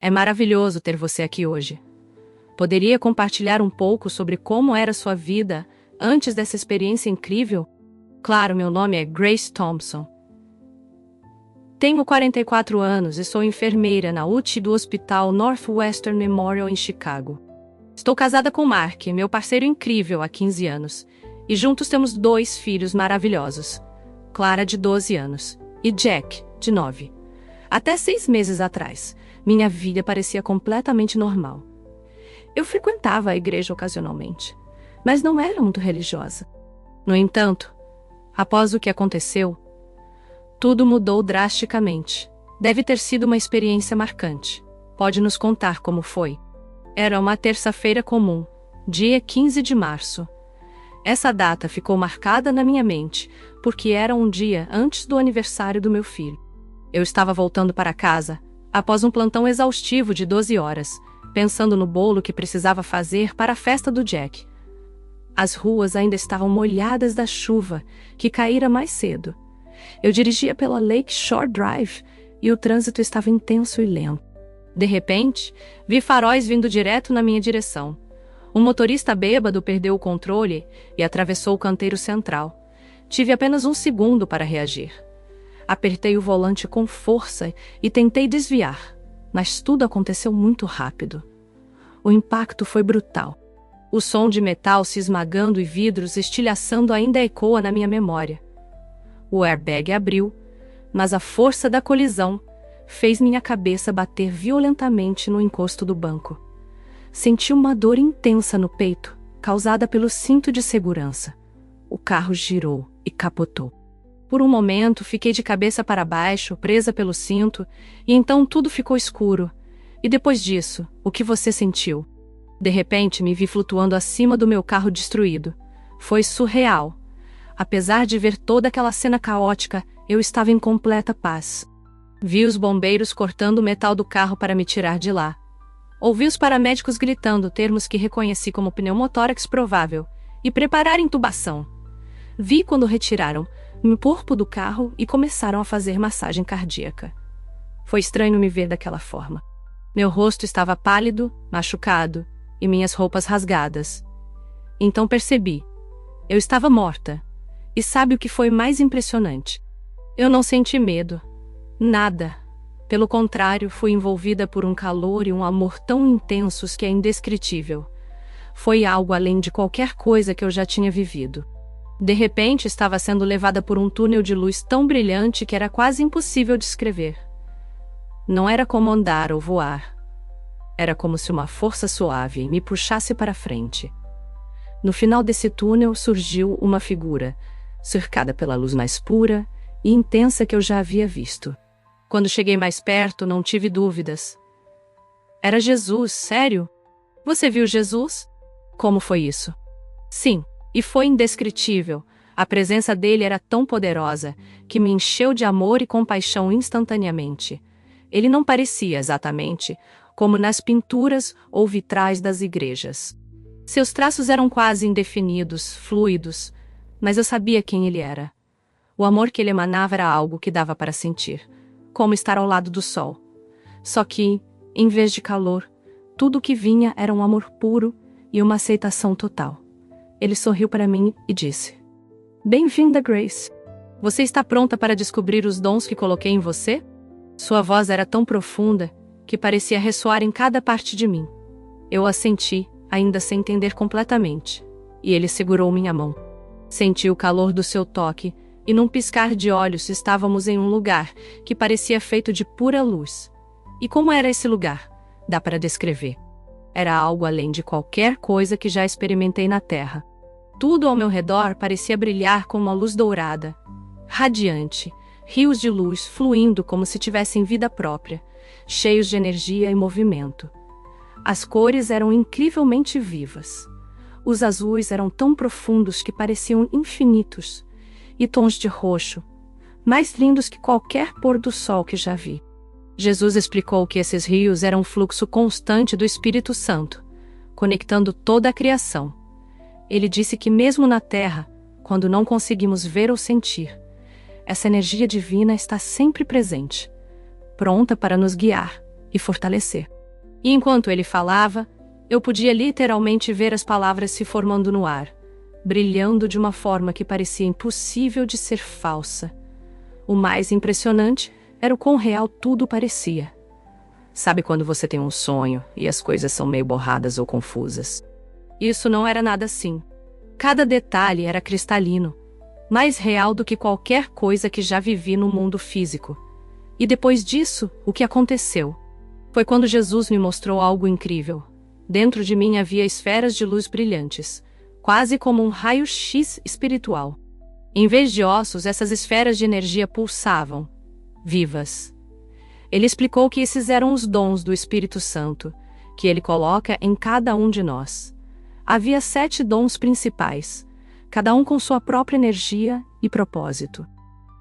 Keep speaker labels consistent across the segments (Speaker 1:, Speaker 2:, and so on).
Speaker 1: É maravilhoso ter você aqui hoje. Poderia compartilhar um pouco sobre como era sua vida antes dessa experiência incrível? Claro, meu nome é Grace Thompson. Tenho 44 anos e sou enfermeira na UTI do Hospital Northwestern Memorial em Chicago. Estou casada com Mark, meu parceiro incrível há 15 anos, e juntos temos 2 filhos maravilhosos, Clara, de 12 anos, e Jack, de 9. Até 6 meses atrás, minha vida parecia completamente normal. Eu frequentava a igreja ocasionalmente, mas não era muito religiosa. No entanto, após o que aconteceu, tudo mudou drasticamente. Deve ter sido uma experiência marcante. Pode nos contar como foi? Era uma terça-feira comum, dia 15 de março. Essa data ficou marcada na minha mente, porque era um dia antes do aniversário do meu filho. Eu estava voltando para casa, após um plantão exaustivo de 12 horas, pensando no bolo que precisava fazer para a festa do Jack. As ruas ainda estavam molhadas da chuva, que caíra mais cedo. Eu dirigia pela Lake Shore Drive e o trânsito estava intenso e lento. De repente, vi faróis vindo direto na minha direção. Um motorista bêbado perdeu o controle e atravessou o canteiro central. Tive apenas um segundo para reagir. Apertei o volante com força e tentei desviar, mas tudo aconteceu muito rápido. O impacto foi brutal. O som de metal se esmagando e vidros estilhaçando ainda ecoa na minha memória. O airbag abriu, mas a força da colisão fez minha cabeça bater violentamente no encosto do banco. Senti uma dor intensa no peito, causada pelo cinto de segurança. O carro girou e capotou. Por um momento, fiquei de cabeça para baixo, presa pelo cinto, e então tudo ficou escuro. E depois disso, o que você sentiu? De repente, me vi flutuando acima do meu carro destruído. Foi surreal. Apesar de ver toda aquela cena caótica, eu estava em completa paz. Vi os bombeiros cortando o metal do carro para me tirar de lá. Ouvi os paramédicos gritando termos que reconheci como pneumotórax provável e preparar intubação. Vi quando retiraram o corpo do carro e começaram a fazer massagem cardíaca. Foi estranho me ver daquela forma. Meu rosto estava pálido, machucado e minhas roupas rasgadas. Então percebi. Eu estava morta. E sabe o que foi mais impressionante? Eu não senti medo. Nada. Pelo contrário, fui envolvida por um calor e um amor tão intensos que é indescritível. Foi algo além de qualquer coisa que eu já tinha vivido. De repente, estava sendo levada por um túnel de luz tão brilhante que era quase impossível descrever. Não era como andar ou voar. Era como se uma força suave me puxasse para frente. No final desse túnel surgiu uma figura, cercada pela luz mais pura e intensa que eu já havia visto. Quando cheguei mais perto, não tive dúvidas. Era Jesus, sério? Você viu Jesus? Como foi isso? Sim, e foi indescritível. A presença dele era tão poderosa que me encheu de amor e compaixão instantaneamente. Ele não parecia exatamente como nas pinturas ou vitrais das igrejas. Seus traços eram quase indefinidos, fluidos, mas eu sabia quem ele era. O amor que ele emanava era algo que dava para sentir, como estar ao lado do sol. Só que, em vez de calor, tudo o que vinha era um amor puro e uma aceitação total. Ele sorriu para mim e disse: "Bem-vinda, Grace. Você está pronta para descobrir os dons que coloquei em você?" Sua voz era tão profunda que parecia ressoar em cada parte de mim. Eu assenti, ainda sem entender completamente, e ele segurou minha mão. Senti o calor do seu toque, e num piscar de olhos estávamos em um lugar que parecia feito de pura luz. E como era esse lugar? Dá para descrever. Era algo além de qualquer coisa que já experimentei na Terra. Tudo ao meu redor parecia brilhar com uma luz dourada, radiante, rios de luz fluindo como se tivessem vida própria, cheios de energia e movimento. As cores eram incrivelmente vivas. Os azuis eram tão profundos que pareciam infinitos, e tons de roxo, mais lindos que qualquer pôr do sol que já vi. Jesus explicou que esses rios eram um fluxo constante do Espírito Santo, conectando toda a criação. Ele disse que mesmo na Terra, quando não conseguimos ver ou sentir, essa energia divina está sempre presente, pronta para nos guiar, e fortalecer. E enquanto ele falava, eu podia literalmente ver as palavras se formando no ar, brilhando de uma forma que parecia impossível de ser falsa. O mais impressionante era o quão real tudo parecia. Sabe quando você tem um sonho e as coisas são meio borradas ou confusas? Isso não era nada assim. Cada detalhe era cristalino, mais real do que qualquer coisa que já vivi no mundo físico. E depois disso, o que aconteceu? Foi quando Jesus me mostrou algo incrível. Dentro de mim havia esferas de luz brilhantes, quase como um raio-x espiritual. Em vez de ossos, essas esferas de energia pulsavam, vivas. Ele explicou que esses eram os dons do Espírito Santo, que ele coloca em cada um de nós. Havia 7 dons principais, cada um com sua própria energia e propósito.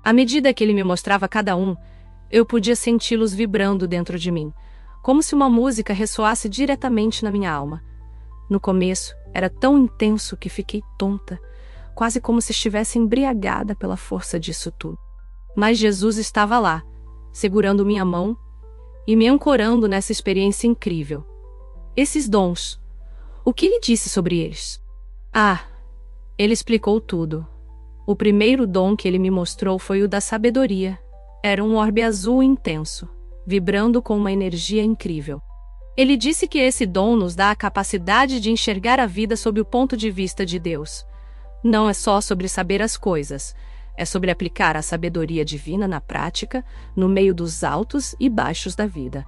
Speaker 1: À medida que ele me mostrava cada um, eu podia senti-los vibrando dentro de mim, como se uma música ressoasse diretamente na minha alma. No começo, era tão intenso que fiquei tonta, quase como se estivesse embriagada pela força disso tudo. Mas Jesus estava lá, segurando minha mão e me ancorando nessa experiência incrível. Esses dons, o que ele disse sobre eles? Ele explicou tudo. O primeiro dom que ele me mostrou foi o da sabedoria. Era um orbe azul intenso, vibrando com uma energia incrível. Ele disse que esse dom nos dá a capacidade de enxergar a vida sob o ponto de vista de Deus. Não é só sobre saber as coisas, é sobre aplicar a sabedoria divina na prática, no meio dos altos e baixos da vida.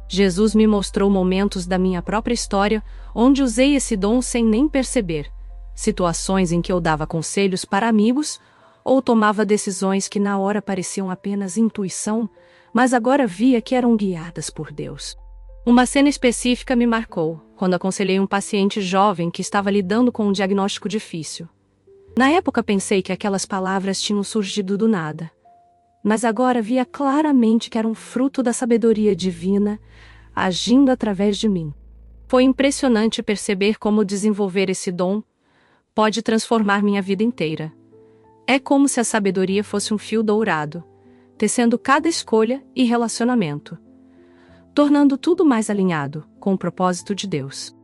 Speaker 1: Jesus me mostrou momentos da minha própria história onde usei esse dom sem nem perceber. Situações em que eu dava conselhos para amigos ou tomava decisões que na hora pareciam apenas intuição, mas agora via que eram guiadas por Deus. Uma cena específica me marcou, quando aconselhei um paciente jovem que estava lidando com um diagnóstico difícil. Na época pensei que aquelas palavras tinham surgido do nada, mas agora via claramente que eram fruto da sabedoria divina, agindo através de mim. Foi impressionante perceber como desenvolver esse dom pode transformar minha vida inteira. É como se a sabedoria fosse um fio dourado, tecendo cada escolha e relacionamento, tornando tudo mais alinhado com o propósito de Deus.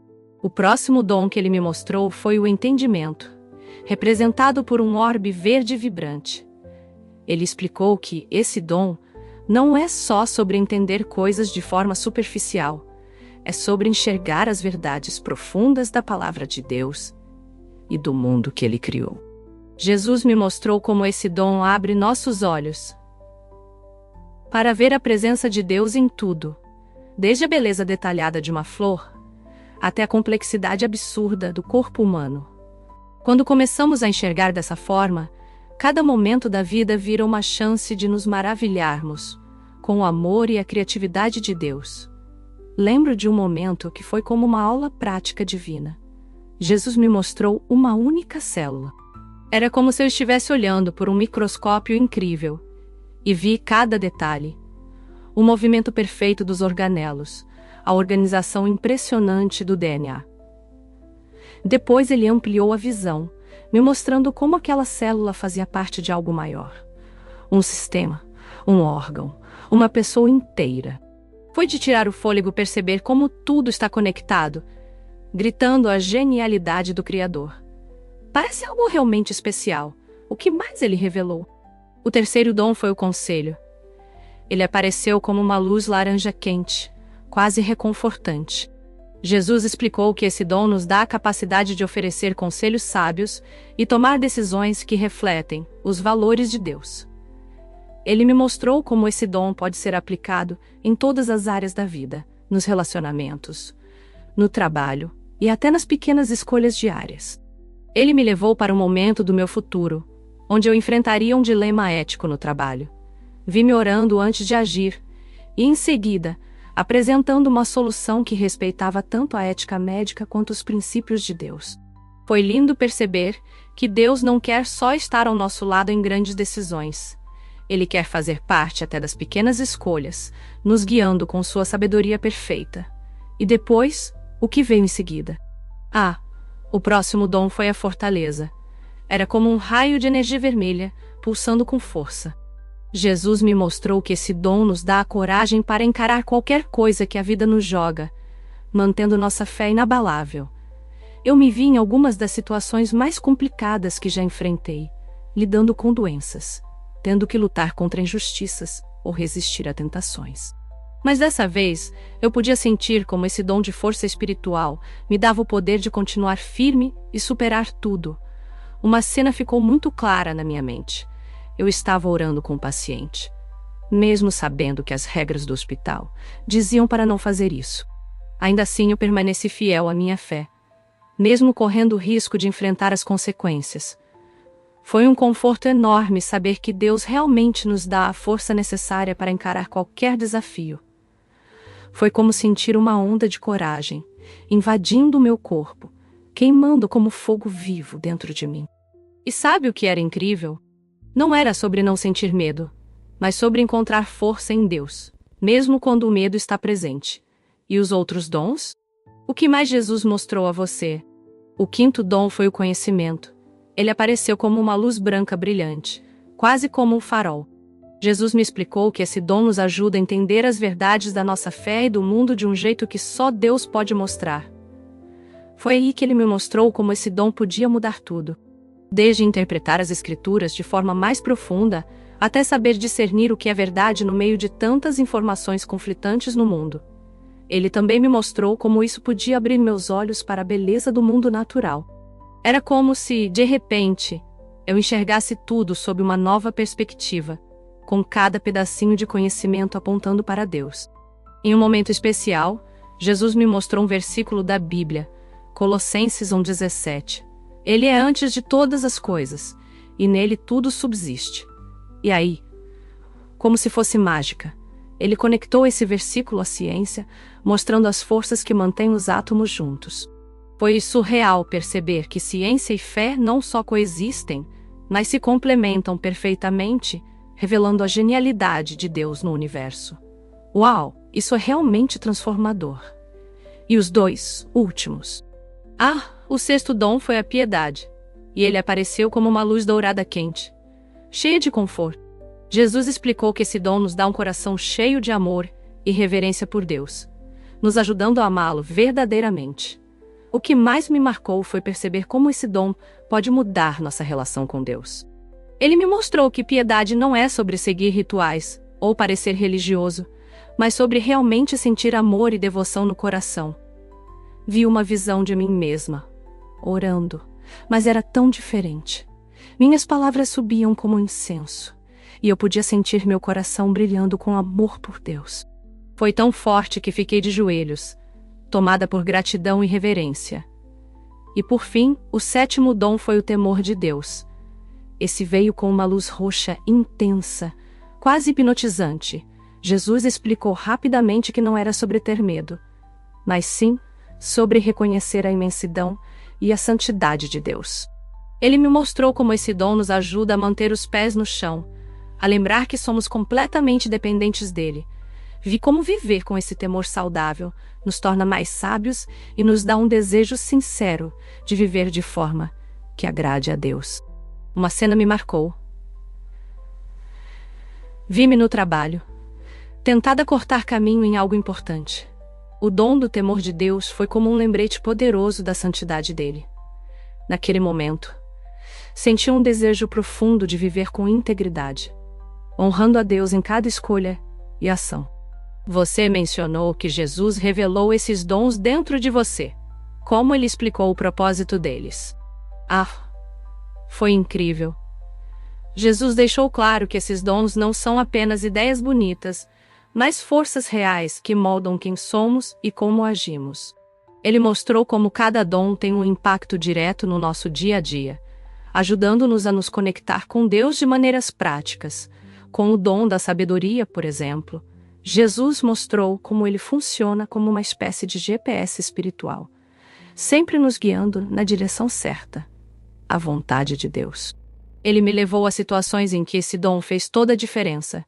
Speaker 1: O próximo dom que ele me mostrou foi o entendimento, representado por um orbe verde vibrante. Ele explicou que esse dom não é só sobre entender coisas de forma superficial, é sobre enxergar as verdades profundas da palavra de Deus e do mundo que ele criou. Jesus me mostrou como esse dom abre nossos olhos para ver a presença de Deus em tudo, desde a beleza detalhada de uma flor até a complexidade absurda do corpo humano. Quando começamos a enxergar dessa forma, cada momento da vida vira uma chance de nos maravilharmos com o amor e a criatividade de Deus. Lembro de um momento que foi como uma aula prática divina. Jesus me mostrou uma única célula. Era como se eu estivesse olhando por um microscópio incrível e vi cada detalhe. O movimento perfeito dos organelos, a organização impressionante do DNA. Depois ele ampliou a visão, me mostrando como aquela célula fazia parte de algo maior. Um sistema, um órgão, uma pessoa inteira. Foi de tirar o fôlego perceber como tudo está conectado, gritando a genialidade do Criador. Parece algo realmente especial. O que mais ele revelou? O terceiro dom foi o conselho. Ele apareceu como uma luz laranja quente, quase reconfortante. Jesus explicou que esse dom nos dá a capacidade de oferecer conselhos sábios e tomar decisões que refletem os valores de Deus. Ele me mostrou como esse dom pode ser aplicado em todas as áreas da vida, nos relacionamentos, no trabalho e até nas pequenas escolhas diárias. Ele me levou para um momento do meu futuro, onde eu enfrentaria um dilema ético no trabalho. Vi-me orando antes de agir, e em seguida, apresentando uma solução que respeitava tanto a ética médica quanto os princípios de Deus. Foi lindo perceber que Deus não quer só estar ao nosso lado em grandes decisões. Ele quer fazer parte até das pequenas escolhas, nos guiando com sua sabedoria perfeita. E depois, o que veio em seguida? O próximo dom foi a fortaleza. Era como um raio de energia vermelha, pulsando com força. Jesus me mostrou que esse dom nos dá a coragem para encarar qualquer coisa que a vida nos joga, mantendo nossa fé inabalável. Eu me vi em algumas das situações mais complicadas que já enfrentei, lidando com doenças, tendo que lutar contra injustiças ou resistir a tentações. Mas dessa vez, eu podia sentir como esse dom de força espiritual me dava o poder de continuar firme e superar tudo. Uma cena ficou muito clara na minha mente. Eu estava orando com o paciente, mesmo sabendo que as regras do hospital diziam para não fazer isso. Ainda assim, eu permaneci fiel à minha fé, mesmo correndo o risco de enfrentar as consequências. Foi um conforto enorme saber que Deus realmente nos dá a força necessária para encarar qualquer desafio. Foi como sentir uma onda de coragem, invadindo o meu corpo, queimando como fogo vivo dentro de mim. E sabe o que era incrível? Não era sobre não sentir medo, mas sobre encontrar força em Deus, mesmo quando o medo está presente. E os outros dons? O que mais Jesus mostrou a você? O quinto dom foi o conhecimento. Ele apareceu como uma luz branca brilhante, quase como um farol. Jesus me explicou que esse dom nos ajuda a entender as verdades da nossa fé e do mundo de um jeito que só Deus pode mostrar. Foi aí que ele me mostrou como esse dom podia mudar tudo. Desde interpretar as Escrituras de forma mais profunda, até saber discernir o que é verdade no meio de tantas informações conflitantes no mundo. Ele também me mostrou como isso podia abrir meus olhos para a beleza do mundo natural. Era como se, de repente, eu enxergasse tudo sob uma nova perspectiva, com cada pedacinho de conhecimento apontando para Deus. Em um momento especial, Jesus me mostrou um versículo da Bíblia, Colossenses 1,17. Ele é antes de todas as coisas, e nele tudo subsiste. E aí, como se fosse mágica, ele conectou esse versículo à ciência, mostrando as forças que mantêm os átomos juntos. Foi surreal perceber que ciência e fé não só coexistem, mas se complementam perfeitamente, revelando a genialidade de Deus no universo. Uau, isso é realmente transformador. E os dois últimos? O sexto dom foi a piedade, e ele apareceu como uma luz dourada quente, cheia de conforto. Jesus explicou que esse dom nos dá um coração cheio de amor e reverência por Deus, nos ajudando a amá-lo verdadeiramente. O que mais me marcou foi perceber como esse dom pode mudar nossa relação com Deus. Ele me mostrou que piedade não é sobre seguir rituais ou parecer religioso, mas sobre realmente sentir amor e devoção no coração. Vi uma visão de mim mesma, orando, mas era tão diferente. Minhas palavras subiam como incenso, e eu podia sentir meu coração brilhando com amor por Deus. Foi tão forte que fiquei de joelhos, tomada por gratidão e reverência. E por fim, o sétimo dom foi o temor de Deus. Esse veio com uma luz roxa intensa, quase hipnotizante. Jesus explicou rapidamente que não era sobre ter medo, mas sim sobre reconhecer a imensidão e a santidade de Deus. Ele me mostrou como esse dom nos ajuda a manter os pés no chão, a lembrar que somos completamente dependentes dele. Vi como viver com esse temor saudável nos torna mais sábios e nos dá um desejo sincero de viver de forma que agrade a Deus. Uma cena me marcou. Vi-me no trabalho, tentada a cortar caminho em algo importante. O dom do temor de Deus foi como um lembrete poderoso da santidade dele. Naquele momento, senti um desejo profundo de viver com integridade, honrando a Deus em cada escolha e ação. Você mencionou que Jesus revelou esses dons dentro de você. Como ele explicou o propósito deles? Foi incrível. Jesus deixou claro que esses dons não são apenas ideias bonitas, mas forças reais que moldam quem somos e como agimos. Ele mostrou como cada dom tem um impacto direto no nosso dia a dia, ajudando-nos a nos conectar com Deus de maneiras práticas. Com o dom da sabedoria, por exemplo, Jesus mostrou como ele funciona como uma espécie de GPS espiritual, sempre nos guiando na direção certa, a vontade de Deus. Ele me levou a situações em que esse dom fez toda a diferença,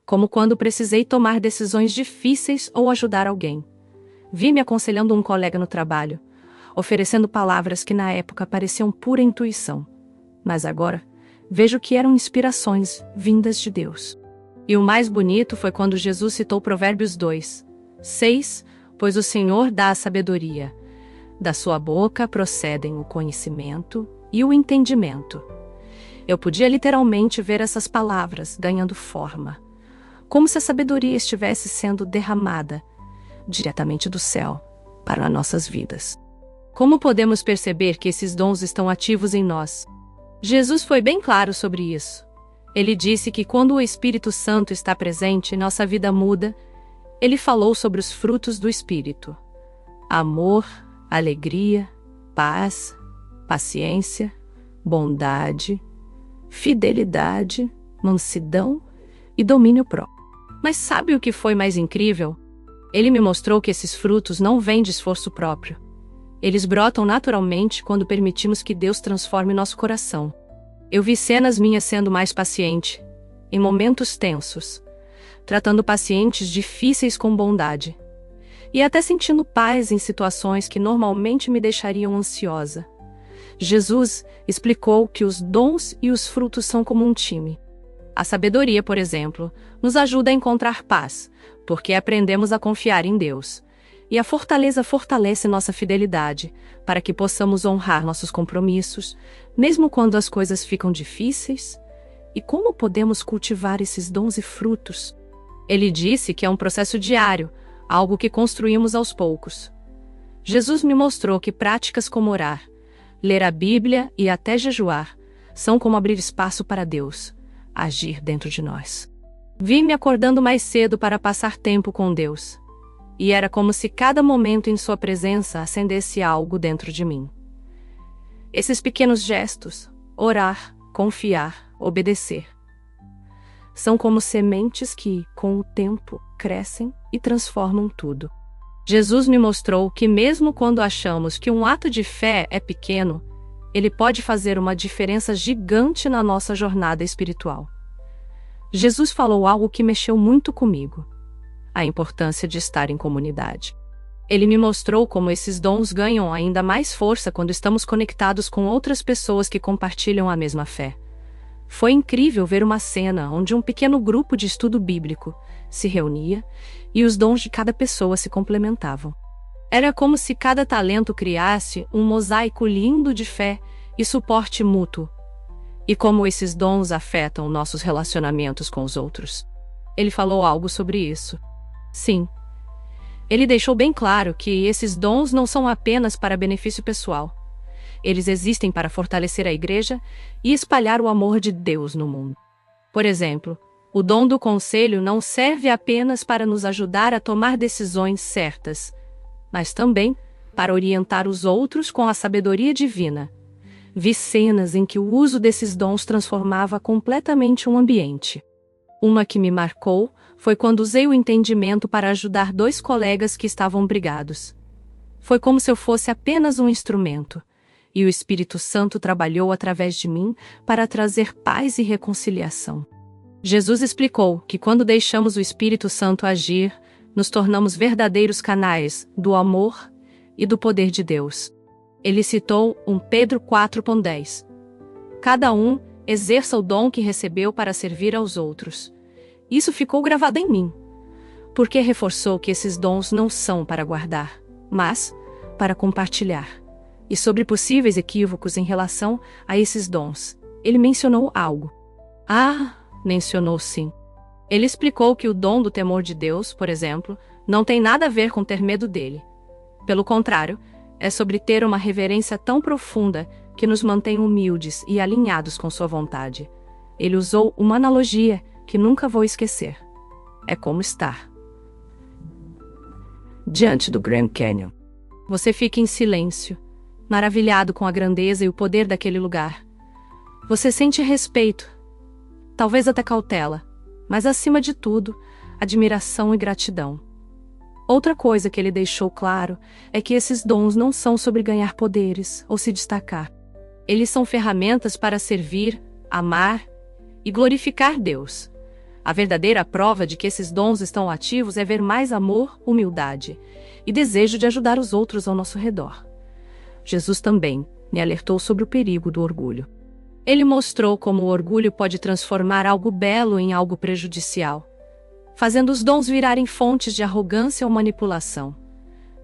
Speaker 1: como quando precisei tomar decisões difíceis ou ajudar alguém. Vi-me aconselhando um colega no trabalho, oferecendo palavras que na época pareciam pura intuição, mas agora vejo que eram inspirações vindas de Deus. E o mais bonito foi quando Jesus citou Provérbios 2, 6, pois o Senhor dá a sabedoria. Da sua boca procedem o conhecimento e o entendimento. Eu podia literalmente ver essas palavras ganhando forma, como se a sabedoria estivesse sendo derramada diretamente do céu para nossas vidas. Como podemos perceber que esses dons estão ativos em nós? Jesus foi bem claro sobre isso. Ele disse que quando o Espírito Santo está presente, nossa vida muda. Ele falou sobre os frutos do Espírito: amor, alegria, paz, paciência, bondade, fidelidade, mansidão e domínio próprio. Mas sabe o que foi mais incrível? Ele me mostrou que esses frutos não vêm de esforço próprio. Eles brotam naturalmente quando permitimos que Deus transforme nosso coração. Eu vi cenas minhas sendo mais paciente, em momentos tensos, tratando pacientes difíceis com bondade, e até sentindo paz em situações que normalmente me deixariam ansiosa. Jesus explicou que os dons e os frutos são como um time. A sabedoria, por exemplo, nos ajuda a encontrar paz, porque aprendemos a confiar em Deus. E a fortaleza fortalece nossa fidelidade, para que possamos honrar nossos compromissos, mesmo quando as coisas ficam difíceis. E como podemos cultivar esses dons e frutos? Ele disse que é um processo diário, algo que construímos aos poucos. Jesus me mostrou que práticas como orar, ler a Bíblia e até jejuar são como abrir espaço para Deus agir dentro de nós. Vi me acordando mais cedo para passar tempo com Deus. E era como se cada momento em sua presença acendesse algo dentro de mim. Esses pequenos gestos, orar, confiar, obedecer, são como sementes que, com o tempo, crescem e transformam tudo. Jesus me mostrou que mesmo quando achamos que um ato de fé é pequeno, ele pode fazer uma diferença gigante na nossa jornada espiritual. Jesus falou algo que mexeu muito comigo: a importância de estar em comunidade. Ele me mostrou como esses dons ganham ainda mais força quando estamos conectados com outras pessoas que compartilham a mesma fé. Foi incrível ver uma cena onde um pequeno grupo de estudo bíblico se reunia e os dons de cada pessoa se complementavam. Era como se cada talento criasse um mosaico lindo de fé e suporte mútuo. E como esses dons afetam nossos relacionamentos com os outros. Ele falou algo sobre isso. Sim. Ele deixou bem claro que esses dons não são apenas para benefício pessoal. Eles existem para fortalecer a igreja e espalhar o amor de Deus no mundo. Por exemplo, o dom do conselho não serve apenas para nos ajudar a tomar decisões certas, mas também para orientar os outros com a sabedoria divina. Vi cenas em que o uso desses dons transformava completamente um ambiente. Uma que me marcou foi quando usei o entendimento para ajudar dois colegas que estavam brigados. Foi como se eu fosse apenas um instrumento, e o Espírito Santo trabalhou através de mim para trazer paz e reconciliação. Jesus explicou que quando deixamos o Espírito Santo agir, nos tornamos verdadeiros canais do amor e do poder de Deus. Ele citou 1 Pedro 4,10. Cada um exerça o dom que recebeu para servir aos outros. Isso ficou gravado em mim, porque reforçou que esses dons não são para guardar, mas para compartilhar. E sobre possíveis equívocos em relação a esses dons, ele mencionou algo. Mencionou sim. Ele explicou que o dom do temor de Deus, por exemplo, não tem nada a ver com ter medo dele. Pelo contrário, é sobre ter uma reverência tão profunda que nos mantém humildes e alinhados com sua vontade. Ele usou uma analogia que nunca vou esquecer. É como estar diante do Grand Canyon. Você fica em silêncio, maravilhado com a grandeza e o poder daquele lugar. Você sente respeito, talvez até cautela, mas acima de tudo, admiração e gratidão. Outra coisa que ele deixou claro é que esses dons não são sobre ganhar poderes ou se destacar. Eles são ferramentas para servir, amar e glorificar Deus. A verdadeira prova de que esses dons estão ativos é ver mais amor, humildade e desejo de ajudar os outros ao nosso redor. Jesus também me alertou sobre o perigo do orgulho. Ele mostrou como o orgulho pode transformar algo belo em algo prejudicial, fazendo os dons virarem fontes de arrogância ou manipulação.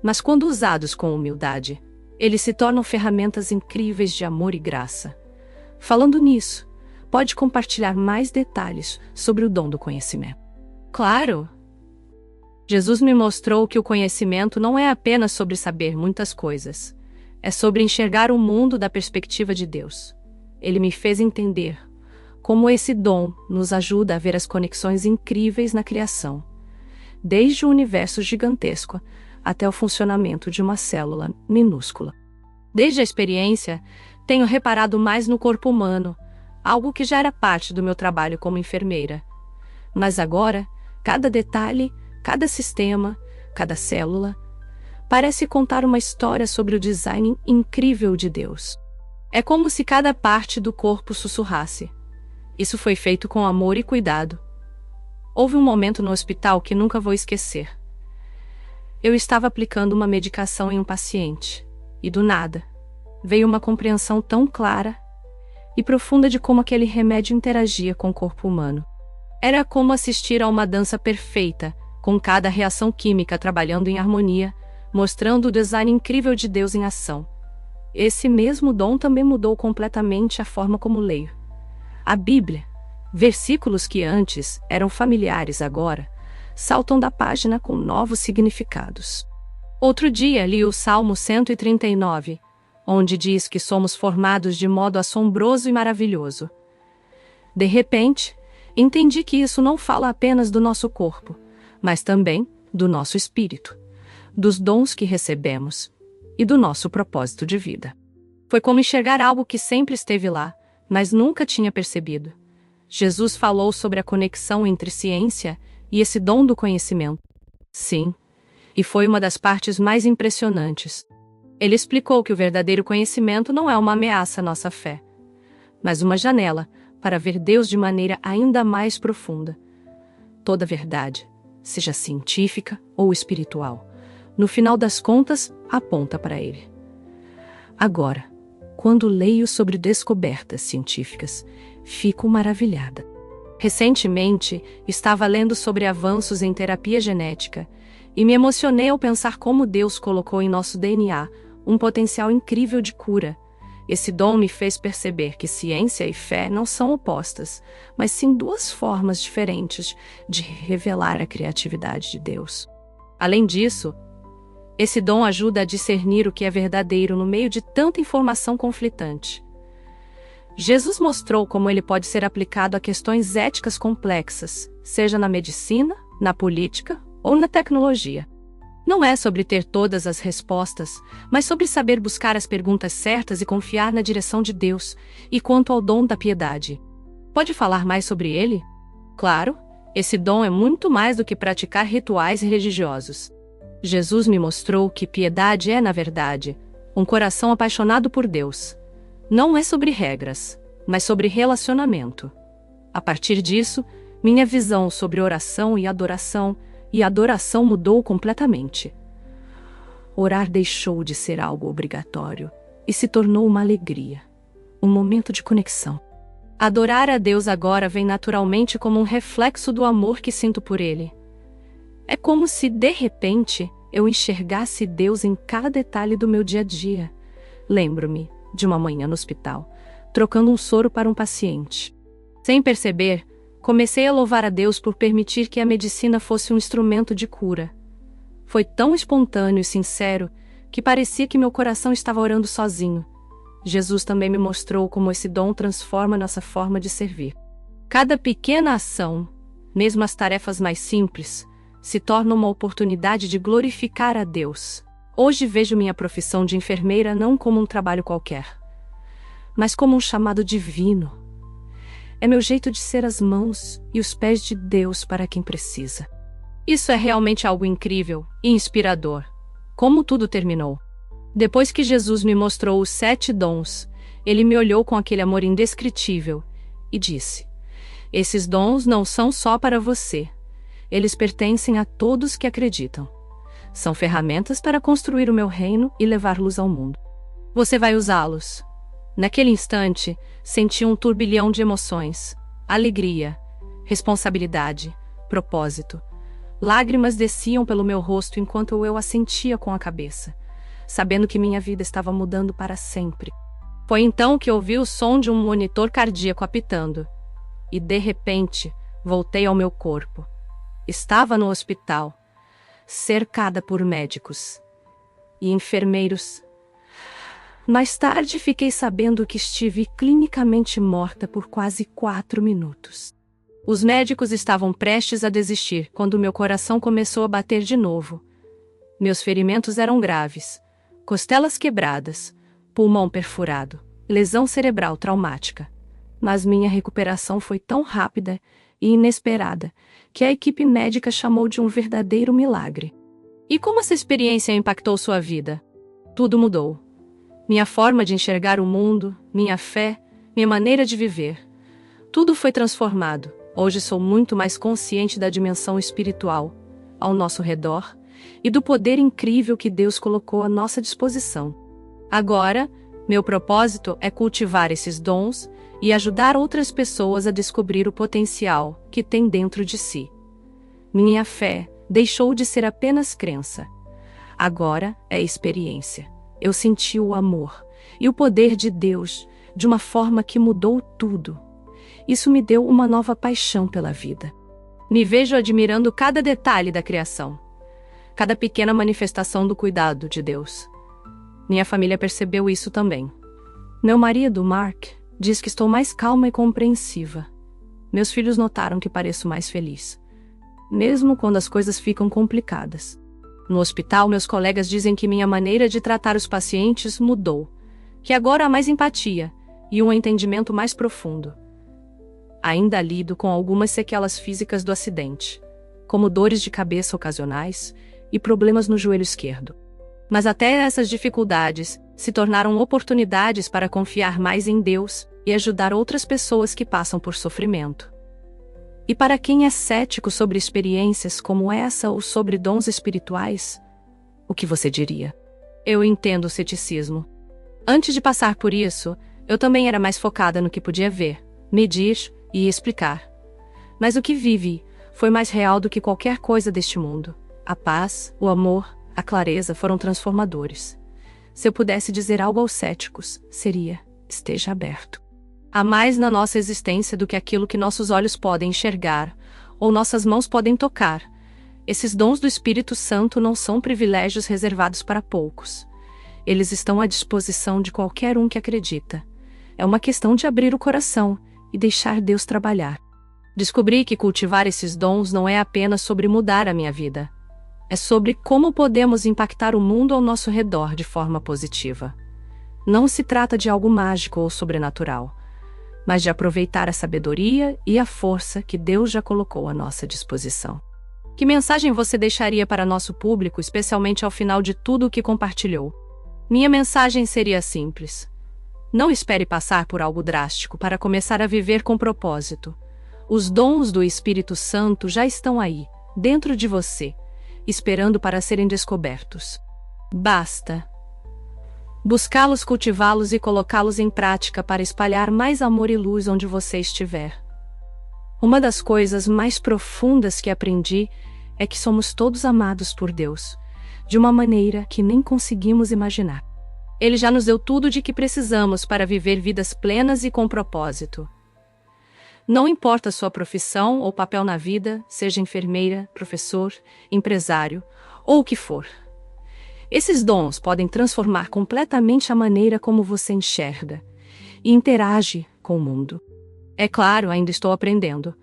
Speaker 1: Mas quando usados com humildade, eles se tornam ferramentas incríveis de amor e graça. Falando nisso, pode compartilhar mais detalhes sobre o dom do conhecimento. Claro! Jesus me mostrou que o conhecimento não é apenas sobre saber muitas coisas. É sobre enxergar o mundo da perspectiva de Deus. Ele me fez entender como esse dom nos ajuda a ver as conexões incríveis na criação, desde o universo gigantesco até o funcionamento de uma célula minúscula. Desde a experiência, tenho reparado mais no corpo humano, algo que já era parte do meu trabalho como enfermeira. Mas agora, cada detalhe, cada sistema, cada célula, parece contar uma história sobre o design incrível de Deus. É como se cada parte do corpo sussurrasse: isso foi feito com amor e cuidado. Houve um momento no hospital que nunca vou esquecer. Eu estava aplicando uma medicação em um paciente, e do nada, veio uma compreensão tão clara e profunda de como aquele remédio interagia com o corpo humano. Era como assistir a uma dança perfeita, com cada reação química trabalhando em harmonia, mostrando o design incrível de Deus em ação. Esse mesmo dom também mudou completamente a forma como leio a Bíblia. Versículos que antes eram familiares agora saltam da página com novos significados. Outro dia li o Salmo 139, onde diz que somos formados de modo assombroso e maravilhoso. De repente, entendi que isso não fala apenas do nosso corpo, mas também do nosso espírito, dos dons que recebemos e do nosso propósito de vida. Foi como enxergar algo que sempre esteve lá, mas nunca tinha percebido. Jesus falou sobre a conexão entre ciência e esse dom do conhecimento. Sim, e foi uma das partes mais impressionantes. Ele explicou que o verdadeiro conhecimento não é uma ameaça à nossa fé, mas uma janela para ver Deus de maneira ainda mais profunda. Toda verdade, seja científica ou espiritual, no final das contas, aponta para Ele. Agora, quando leio sobre descobertas científicas, fico maravilhada. Recentemente, estava lendo sobre avanços em terapia genética e me emocionei ao pensar como Deus colocou em nosso DNA um potencial incrível de cura. Esse dom me fez perceber que ciência e fé não são opostas, mas sim duas formas diferentes de revelar a criatividade de Deus. Além disso, esse dom ajuda a discernir o que é verdadeiro no meio de tanta informação conflitante. Jesus mostrou como ele pode ser aplicado a questões éticas complexas, seja na medicina, na política ou na tecnologia. Não é sobre ter todas as respostas, mas sobre saber buscar as perguntas certas e confiar na direção de Deus. E quanto ao dom da piedade, pode falar mais sobre ele? Claro, esse dom é muito mais do que praticar rituais religiosos. Jesus me mostrou que piedade é, na verdade, um coração apaixonado por Deus. Não é sobre regras, mas sobre relacionamento. A partir disso, minha visão sobre oração e adoração mudou completamente. Orar deixou de ser algo obrigatório e se tornou uma alegria, um momento de conexão. Adorar a Deus agora vem naturalmente como um reflexo do amor que sinto por Ele. É como se, de repente, eu enxergasse Deus em cada detalhe do meu dia a dia. Lembro-me de uma manhã no hospital, trocando um soro para um paciente. Sem perceber, comecei a louvar a Deus por permitir que a medicina fosse um instrumento de cura. Foi tão espontâneo e sincero que parecia que meu coração estava orando sozinho. Jesus também me mostrou como esse dom transforma nossa forma de servir. Cada pequena ação, mesmo as tarefas mais simples, se torna uma oportunidade de glorificar a Deus. Hoje vejo minha profissão de enfermeira não como um trabalho qualquer, mas como um chamado divino. É meu jeito de ser as mãos e os pés de Deus para quem precisa. Isso é realmente algo incrível e inspirador. Como tudo terminou. Depois que Jesus me mostrou os 7 dons, ele me olhou com aquele amor indescritível e disse: esses dons não são só para você. Eles pertencem a todos que acreditam. São ferramentas para construir o meu reino e levar luz ao mundo. Você vai usá-los. Naquele instante, senti um turbilhão de emoções: alegria, responsabilidade, propósito. Lágrimas desciam pelo meu rosto enquanto eu assentia com a cabeça, sabendo que minha vida estava mudando para sempre. Foi então que ouvi o som de um monitor cardíaco apitando. E, de repente, voltei ao meu corpo. Estava no hospital, cercada por médicos e enfermeiros. Mais tarde, fiquei sabendo que estive clinicamente morta por quase 4 minutos. Os médicos estavam prestes a desistir quando meu coração começou a bater de novo. Meus ferimentos eram graves: costelas quebradas, pulmão perfurado, lesão cerebral traumática. Mas minha recuperação foi tão rápida e inesperada que a equipe médica chamou de um verdadeiro milagre. E como essa experiência impactou sua vida? Tudo mudou. Minha forma de enxergar o mundo, minha fé, minha maneira de viver. Tudo foi transformado. Hoje sou muito mais consciente da dimensão espiritual ao nosso redor e do poder incrível que Deus colocou à nossa disposição. Agora, meu propósito é cultivar esses dons e ajudar outras pessoas a descobrir o potencial que têm dentro de si. Minha fé deixou de ser apenas crença. Agora é experiência. Eu senti o amor e o poder de Deus de uma forma que mudou tudo. Isso me deu uma nova paixão pela vida. Me vejo admirando cada detalhe da criação, cada pequena manifestação do cuidado de Deus. Minha família percebeu isso também. Meu marido, Mark, diz que estou mais calma e compreensiva. Meus filhos notaram que pareço mais feliz, mesmo quando as coisas ficam complicadas. No hospital, meus colegas dizem que minha maneira de tratar os pacientes mudou, que agora há mais empatia e um entendimento mais profundo. Ainda lido com algumas sequelas físicas do acidente, como dores de cabeça ocasionais e problemas no joelho esquerdo. Mas até essas dificuldades se tornaram oportunidades para confiar mais em Deus e ajudar outras pessoas que passam por sofrimento. E para quem é cético sobre experiências como essa ou sobre dons espirituais, o que você diria? Eu entendo o ceticismo. Antes de passar por isso, eu também era mais focada no que podia ver, medir e explicar. Mas o que vivi foi mais real do que qualquer coisa deste mundo. A paz, o amor, a clareza foram transformadores. Se eu pudesse dizer algo aos céticos, seria: esteja aberto. Há mais na nossa existência do que aquilo que nossos olhos podem enxergar, ou nossas mãos podem tocar. Esses dons do Espírito Santo não são privilégios reservados para poucos. Eles estão à disposição de qualquer um que acredita. É uma questão de abrir o coração e deixar Deus trabalhar. Descobri que cultivar esses dons não é apenas sobre mudar a minha vida. É sobre como podemos impactar o mundo ao nosso redor de forma positiva. Não se trata de algo mágico ou sobrenatural, mas de aproveitar a sabedoria e a força que Deus já colocou à nossa disposição. Que mensagem você deixaria para nosso público, especialmente ao final de tudo o que compartilhou? Minha mensagem seria simples: não espere passar por algo drástico para começar a viver com propósito. Os dons do Espírito Santo já estão aí, dentro de você, esperando para serem descobertos. Basta buscá-los, cultivá-los e colocá-los em prática para espalhar mais amor e luz onde você estiver. Uma das coisas mais profundas que aprendi é que somos todos amados por Deus, de uma maneira que nem conseguimos imaginar. Ele já nos deu tudo de que precisamos para viver vidas plenas e com propósito. Não importa sua profissão ou papel na vida, seja enfermeira, professor, empresário ou o que for. Esses dons podem transformar completamente a maneira como você enxerga e interage com o mundo. É claro, ainda estou aprendendo.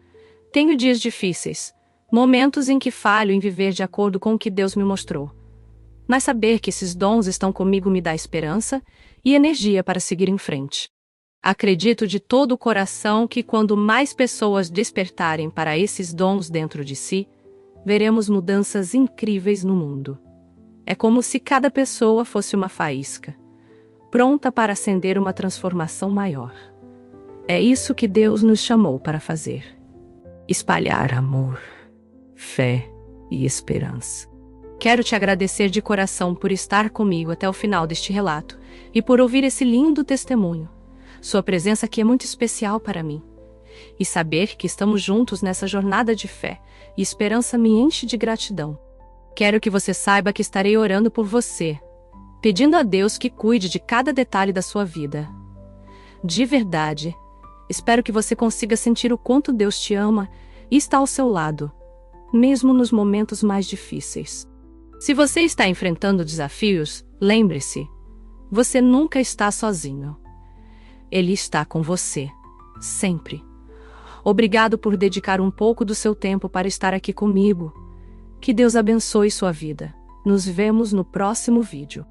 Speaker 1: Tenho dias difíceis, momentos em que falho em viver de acordo com o que Deus me mostrou. Mas saber que esses dons estão comigo me dá esperança e energia para seguir em frente. Acredito de todo o coração que quando mais pessoas despertarem para esses dons dentro de si, veremos mudanças incríveis no mundo. É como se cada pessoa fosse uma faísca, pronta para acender uma transformação maior. É isso que Deus nos chamou para fazer: espalhar amor, fé e esperança. Quero te agradecer de coração por estar comigo até o final deste relato e por ouvir esse lindo testemunho. Sua presença aqui é muito especial para mim. E saber que estamos juntos nessa jornada de fé e esperança me enche de gratidão. Quero que você saiba que estarei orando por você, pedindo a Deus que cuide de cada detalhe da sua vida. De verdade, espero que você consiga sentir o quanto Deus te ama e está ao seu lado, mesmo nos momentos mais difíceis. Se você está enfrentando desafios, lembre-se, você nunca está sozinho. Ele está com você, sempre. Obrigado por dedicar um pouco do seu tempo para estar aqui comigo. Que Deus abençoe sua vida. Nos vemos no próximo vídeo.